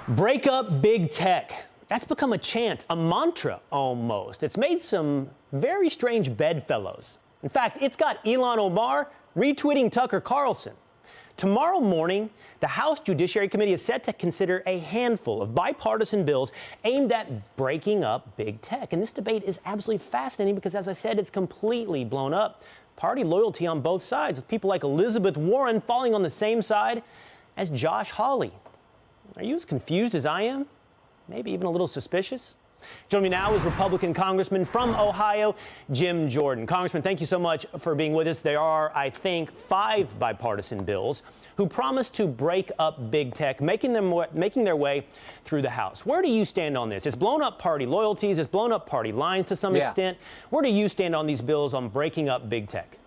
Break up big tech. That's become a chant, a mantra almost. It's made some very strange bedfellows. In fact, it's got Ilhan Omar retweeting Tucker Carlson. Tomorrow morning, the House Judiciary Committee is set to consider a handful of bipartisan bills aimed at breaking up big tech. And this debate is absolutely fascinating because, as I said, it's completely blown up party loyalty on both sides, with people like Elizabeth Warren falling on the same side as Josh Hawley. Are you as confused as I am? Maybe even a little suspicious? Joining me now is Republican Congressman from Ohio, Jim Jordan. Congressman, thank you so much for being with us. There are, I think, 5 bipartisan bills who promise to break up big tech, making their way through the House. Where do you stand on this? It's blown up party loyalties. It's blown up party lines to some extent. Where do you stand on these bills on breaking up big tech?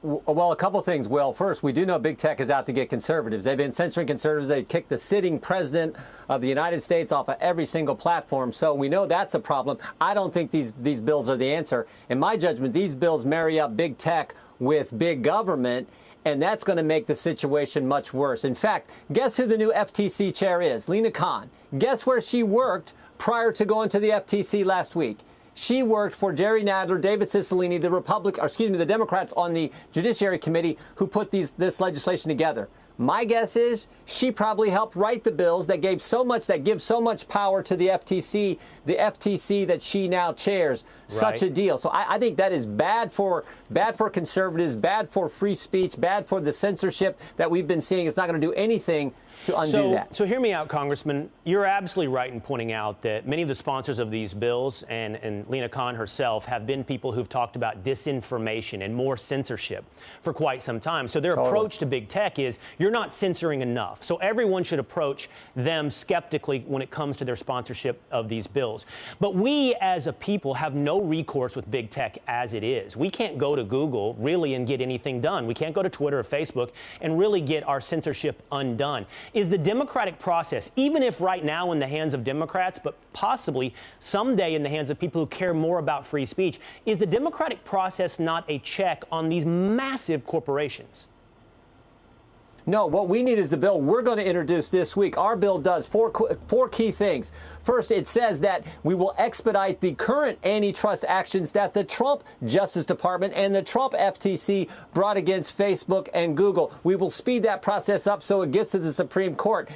Well, a couple of things. Well, first, we do know big tech is out to get conservatives. They've been censoring conservatives. They kicked the sitting president of the United States off of every single platform. So we know that's a problem. I don't think these bills are the answer. In my judgment, these bills marry up big tech with big government, and that's going to make the situation much worse. In fact, guess who the new FTC chair is? Lina Khan. Guess where she worked prior to going to the FTC last week? She worked for Jerry Nadler, David Cicilline, the Democrats on the Judiciary Committee who put this legislation together. My guess is she probably helped write the bills that give so much power to the FTC that she now chairs. Such a deal. So I think that is bad for conservatives, bad for free speech, bad for the censorship that we've been seeing. It's not going to do anything to undo that. So hear me out, Congressman. You're absolutely right in pointing out that many of the sponsors of these bills and Lina Khan herself have been people who've talked about disinformation and more censorship for quite some time. So their approach to big tech is you're not censoring enough. So everyone should approach them skeptically when it comes to their sponsorship of these bills. But we as a people have no recourse with big tech as it is. We can't go to Google really and get anything done. We can't go to Twitter or Facebook and really get our censorship undone. Is the democratic process, even if right now in the hands of Democrats, but possibly someday in the hands of people who care more about free speech, is the democratic process not a check on these massive corporations? No, what we need is the bill we're going to introduce this week. Our bill does four key things. First, it says that we will expedite the current antitrust actions that the Trump Justice Department and the Trump FTC brought against Facebook and Google. We will speed that process up so it gets to the Supreme Court.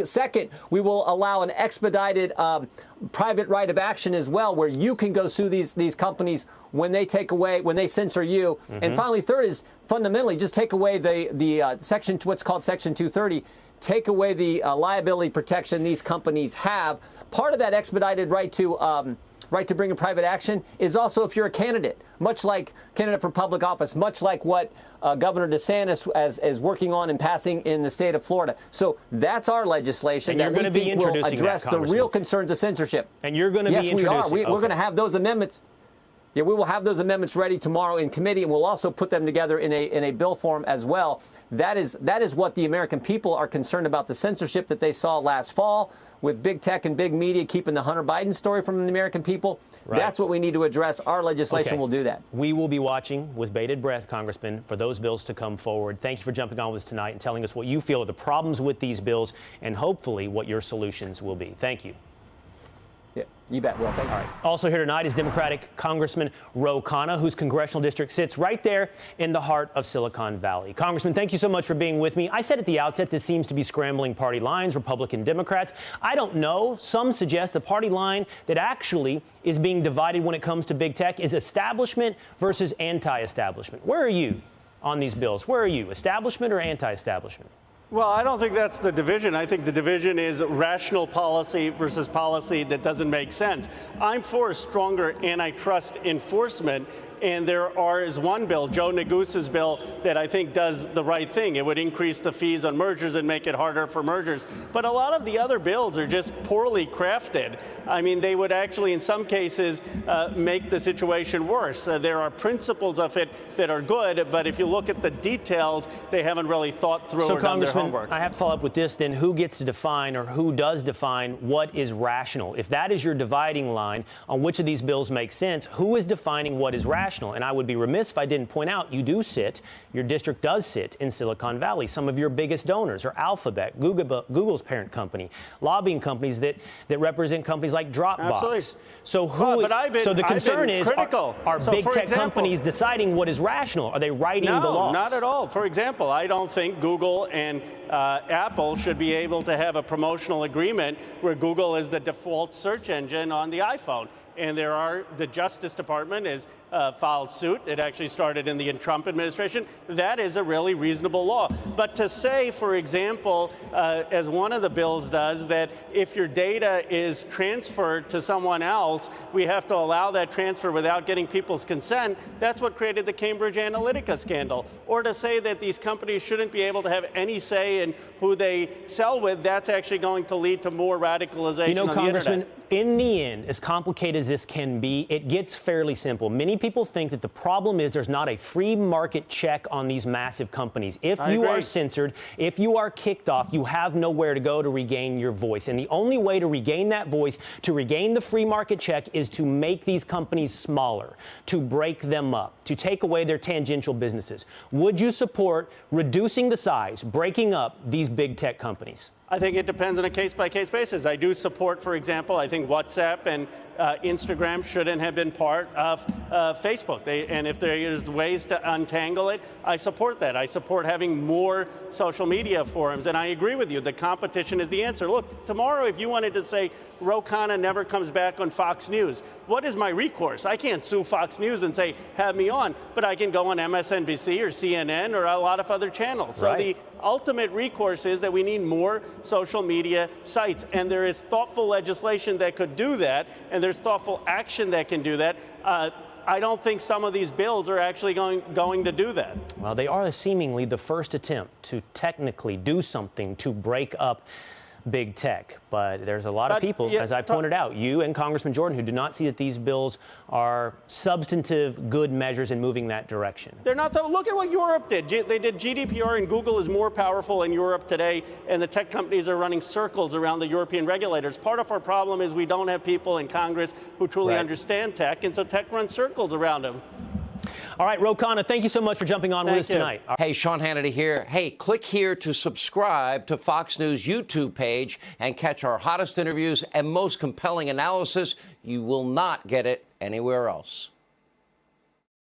Second, we will allow an expedited private right of action as well, where you can go sue these companies when they censor you. And finally, third is fundamentally just take away what's called Section 230. Take away the liability protection these companies have. Part of that expedited right to bring a private action is also if you're a candidate, much like candidate for public office, much like what Governor DeSantis is working on and passing in the state of Florida. So that's our legislation. And you're going to be introducing will address the real concerns of censorship. And you're going to be introducing. Yes, we are. We're going to have those amendments. Yeah, we will have those amendments ready tomorrow in committee, and we'll also put them together in a bill form as well. That is what the American people are concerned about, the censorship that they saw last fall with big tech and big media keeping the Hunter Biden story from the American people. Right. That's what we need to address. Our legislation will do that. We will be watching with bated breath, Congressman, for those bills to come forward. Thank you for jumping on with us tonight and telling us what you feel are the problems with these bills and hopefully what your solutions will be. Thank you. Yeah, you bet. Well, thank you. All right. Also here tonight is Democratic Congressman Ro Khanna, whose congressional district sits right there in the heart of Silicon Valley. Congressman, thank you so much for being with me. I said at the outset this seems to be scrambling party lines, Republican Democrats. I don't know. Some suggest the party line that actually is being divided when it comes to big tech is establishment versus anti-establishment. Where are you on these bills? Where are you, establishment or anti-establishment? Well, I don't think that's the division. I think the division is rational policy versus policy that doesn't make sense. I'm for a stronger antitrust enforcement, and there is one bill, Joe Negus's bill, that I think does the right thing. It would increase the fees on mergers and make it harder for mergers. But a lot of the other bills are just poorly crafted. I mean, they would actually, in some cases, make the situation worse. There are principles of it that are good, but if you look at the details, they haven't really thought through or done their homework. I have to follow up with this then. Who gets to define or who does define what is rational? If that is your dividing line on which of these bills make sense, who is defining what is rational? rational. And I would be remiss if I didn't point out your district does sit in Silicon Valley. Some of your biggest donors are Alphabet, Google's parent company, lobbying companies that represent companies like Dropbox. Absolutely. So the concern is, are big tech companies deciding what is rational? Are they writing the laws? No, not at all. For example, I don't think Google and Apple should be able to have a promotional agreement where Google is the default search engine on the iPhone. And the Justice Department has filed suit. It actually started in the Trump administration. That is a really reasonable law. But to say, for example, as one of the bills does, that if your data is transferred to someone else, we have to allow that transfer without getting people's consent, that's what created the Cambridge Analytica scandal. Or to say that these companies shouldn't be able to have any say in who they sell with, that's actually going to lead to more radicalization on the Congressman, internet. In the end, as complicated as this can be, it gets fairly simple. Many people think that the problem is there's not a free market check on these massive companies. If you are censored, if you are kicked off, you have nowhere to go to regain your voice. And the only way to regain that voice, to regain the free market check, is to make these companies smaller, to break them up, to take away their tangential businesses. Would you support reducing the size, breaking up these big tech companies? I think it depends on a case-by-case basis. I do support, for example, I think WhatsApp and Instagram shouldn't have been part of Facebook. And if there is ways to untangle it, I support that. I support having more social media forums. And I agree with you, the competition is the answer. Look, tomorrow, if you wanted to say Ro Khanna never comes back on Fox News, what is my recourse? I can't sue Fox News and say, have me on, but I can go on MSNBC or CNN or a lot of other channels. So the ultimate recourse is that we need more social media sites. And there is thoughtful legislation that could do that, and there's thoughtful action that can do that. I don't think some of these bills are actually going to do that. Well, they are seemingly the first attempt to technically do something to break up big tech. But there's a lot of people, as I pointed out, you and Congressman Jordan, who do not see that these bills are substantive good measures in moving that direction. They're not. Look at what Europe did. They did GDPR, and Google is more powerful in Europe today, and the tech companies are running circles around the European regulators. Part of our problem is we don't have people in Congress who truly understand tech, and so tech runs circles around them. All right, Ro Khanna, thank you so much for jumping on with us tonight. Hey, Sean Hannity here. Hey, click here to subscribe to Fox News YouTube page and catch our hottest interviews and most compelling analysis. You will not get it anywhere else.